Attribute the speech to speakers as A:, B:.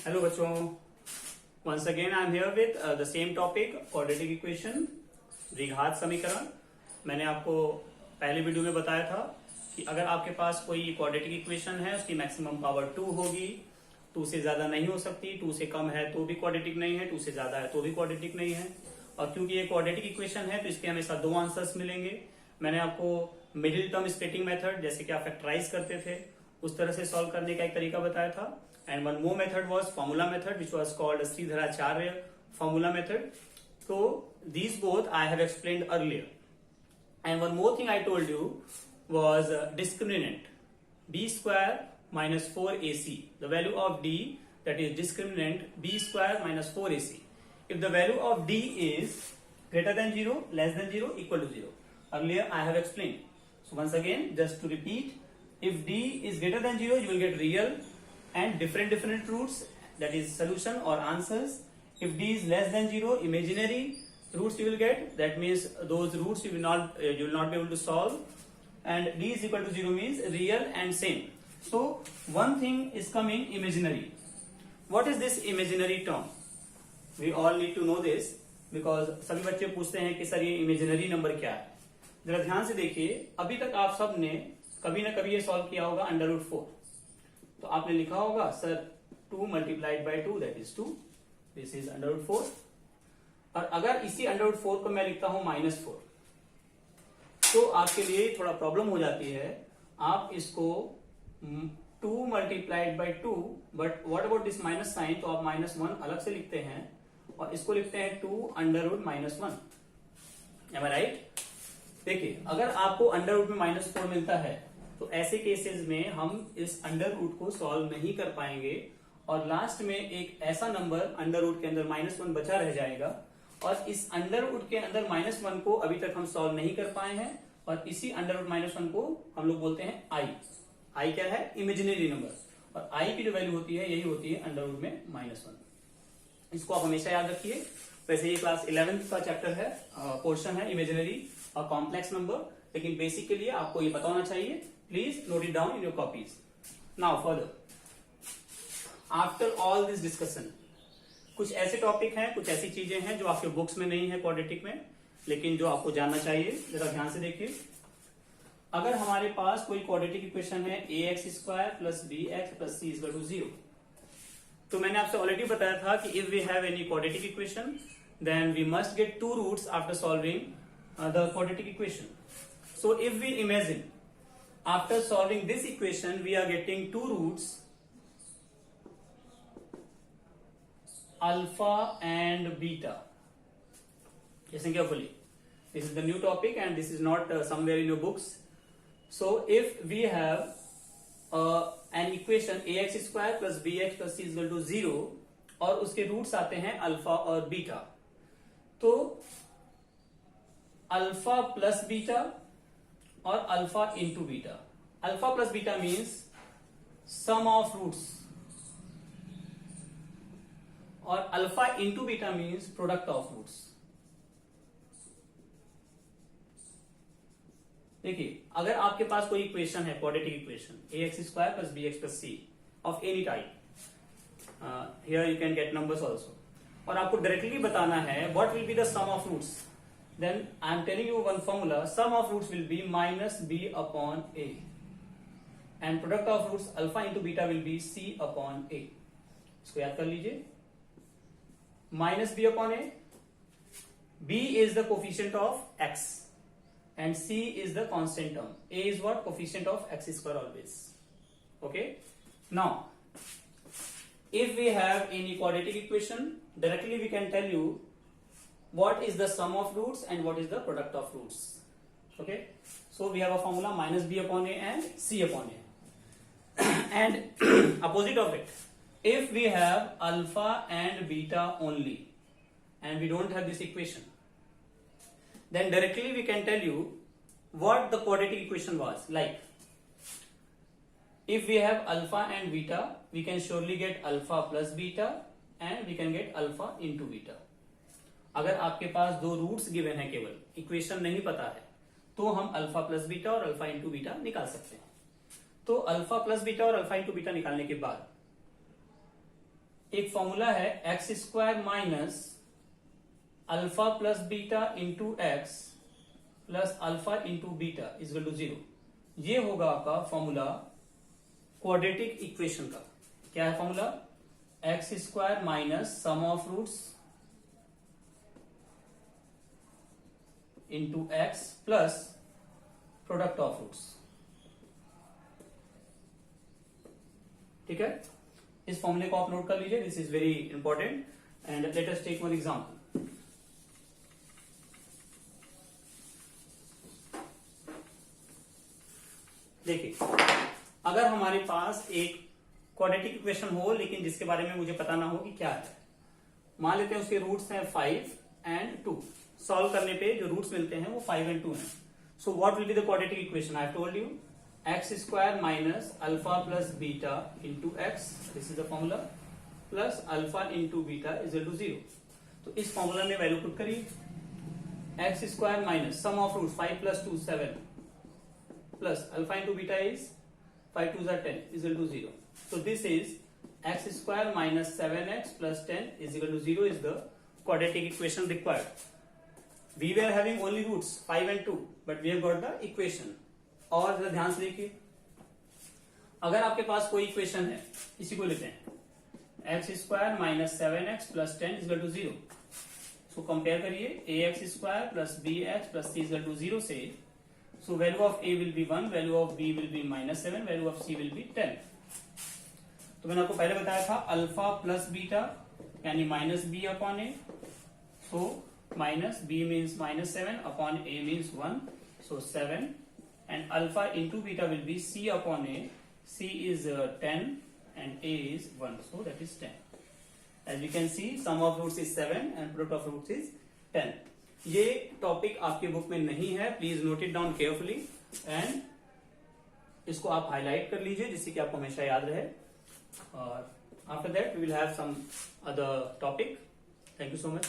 A: Hello बच्चों, once again I am here with the same topic quadratic equation द्विघात समीकरण। मैंने आपको पहले वीडियो में बताया था कि अगर आपके पास कोई क्वाड्रेटिक इक्वेशन है उसकी मैक्सिमम पावर 2 होगी, 2 से ज्यादा नहीं हो सकती, 2 से कम है तो भी क्वाड्रेटिक नहीं है, 2 से ज्यादा है तो भी क्वाड्रेटिक नहीं है। और क्योंकि ये क्वाड्रेटिक इक्वेशन है तो इसके हमेशा दो आंसर्स मिलेंगे। मैंने आपको मिडिल टर्म स्प्लिटिंग मेथड, जैसे कि आप फैक्टराइज करते थे, उस तरह से सॉल्व करने का एक तरीका बताया था। And one more method was formula method, which was called Sridharacharya formula method. So these both I have explained earlier. And one more thing I told you was discriminant b square minus 4ac. The value of d, that is discriminant b square minus 4ac. If the value of d is greater than 0, less than 0, equal to 0. Earlier I have explained. So once again, just to repeat, if d is greater than 0, you will get real and different roots, that is solution or answers. If d is less than 0, imaginary roots you will get, that means those roots you will not be able to solve. And d is equal to 0 means real and same. So one thing is coming imaginary. What is this imaginary term? We all need to know this because सभी बच्चे पूछते हैं कि sir ये imaginary number क्या है। जरा ध्यान से देखिए, अभी तक आप सब ने कभी ना कभी ये सॉल्व किया होगा √4। तो आपने लिखा होगा sir 2 multiplied by 2 that is 2, this is √4। और अगर इसी √4 को मैं लिखता हूं -4 तो आपके लिए थोड़ा प्रॉब्लम हो जाती है। आप इसको 2 multiplied by 2, but what about this minus sign, तो आप -1 अलग से लिखते हैं और इसको लिखते हैं 2 √-1। Am I right? देखिए, अगर आपको अंडर रूट में -4 मिलता है तो ऐसे केसेस में हम इस अंडर रूट को सॉल्व नहीं कर पाएंगे और लास्ट में एक ऐसा नंबर अंडर रूट के अंदर -1 बचा रह जाएगा। और इस अंडर रूट के अंदर -1 को अभी तक हम सॉल्व नहीं कर पाए हैं और इसी अंडर रूट -1 को हम लोग बोलते हैं आई क्या है? Imaginary number. और आई की जो वैल्यू होती है यही होती है अंडर रूट में -1। इसको आप हमेशा याद रखिए। वैसे ये क्लास 11th का चैप्टर है, पोर्शन है इमेजिनरी और कॉम्प्लेक्स नंबर, लेकिन बेसिक के लिए आपको ये पता होना चाहिए। Please note it down in your copies. Now further, after all this discussion, कुछ ऐसे टॉपिक हैं, कुछ ऐसी चीजें हैं जो आपके बुक्स में नहीं है क्वाड्रेटिक में, लेकिन जो आपको जानना चाहिए। जरा ध्यान से देखिए, अगर हमारे पास कोई क्वाड्रेटिक इक्वेशन है ax² + bx + c = 0, तो मैंने आपसे ऑलरेडी बताया था कि if we have any quadratic equation then we must get 2 roots after solving the quadratic equation. So if we imagine after solving this equation we are getting 2 roots alpha and beta. Listen carefully, this is the new topic and this is not somewhere in your books. So if we have an equation ax² + bx + c = 0 और उसके roots आते हैं alpha और beta, तो alpha plus beta और alpha into beta. Alpha plus beta means sum of roots और alpha into beta means product of roots. देखिए, अगर आपके पास कोई इक्वेशन है, quadratic equation ax² + bx + c of any type, here you can get numbers also, और आपको directly बताना है what will be the sum of roots, then I am telling you one formula, sum of roots will be -b/a and product of roots alpha into beta will be c/a। इसको याद कर लीजिए, -b/a, b is the coefficient of x and c is the constant term, a is what? Coefficient of x² always. Okay, now if we have any quadratic equation, directly we can tell you what is the sum of roots and what is the product of roots. Okay, so we have a formula -b/a and c/a and opposite of it, if we have alpha and beta only and we don't have this equation, then directly we can tell you what the quadratic equation was. Like if we have alpha and beta, we can surely get alpha plus beta and we can get alpha into beta. अगर आपके पास 2 roots given है, केवल equation नहीं पता है, तो हम alpha plus beta और अल्फा इंटू बीटा निकाल सकते हैं। तो अल्फा प्लस बीटा और अल्फा इंटू बीटा निकालने के बाद एक फॉर्मूला है x square minus alpha plus beta into x plus alpha into beta is equal to 0। ये होगा आपका फॉर्मूला क्वाड्रेटिक इक्वेशन का। क्या है formula? X square minus sum of roots into x plus product of roots. ठीक है, इस फॉर्मूले को आप नोट कर लीजिए, this is very important. And let us take one example. देखिए, अगर हमारे पास एक क्वाड्रेटिक इक्वेशन हो लेकिन जिसके बारे में मुझे पता ना हो कि क्या है, मान लेते हैं उसके रूट्स हैं 5 एंड 2। सॉल्व करने पे जो रूट्स मिलते हैं वो 5 एंड 2 हैं। So what will be the quadratic equation? I have told you x square minus alpha plus beta into x, this is the formula, plus alpha into beta is equal to 0। तो इस formula में value put करिए, x square minus sum of root 5 प्लस 2 7 plus alpha into beta is 5 2s are 10 is equal to 0. So this is x square minus 7x plus 10 is equal to 0 is the quadratic equation required. We were having only roots 5 and 2 but we have got the equation. और जरा ध्यान से देखिए, अगर आपके पास कोई equation है, इसी को लेते हैं x square minus 7x plus 10 is equal to 0। So compare करिए ax square plus bx plus c is equal to 0 से। So value of a will be 1, value of b will be minus 7, value of c will be 10। तो मैंने आपको पहले बताया था alpha plus beta यानी minus B upon A. So minus B means minus 7 upon A means 1, so 7 and alpha into beta will be C upon A. C is 10 and A is 1, so that is 10। As you can see sum of roots is 7 and product of roots is 10। ये topic आपके book में नहीं है, please note it down carefully and इसको आप highlight कर लीजिए जिससे कि आपको हमेशा याद रहे। और after that we will have some other topic. Thank you so much.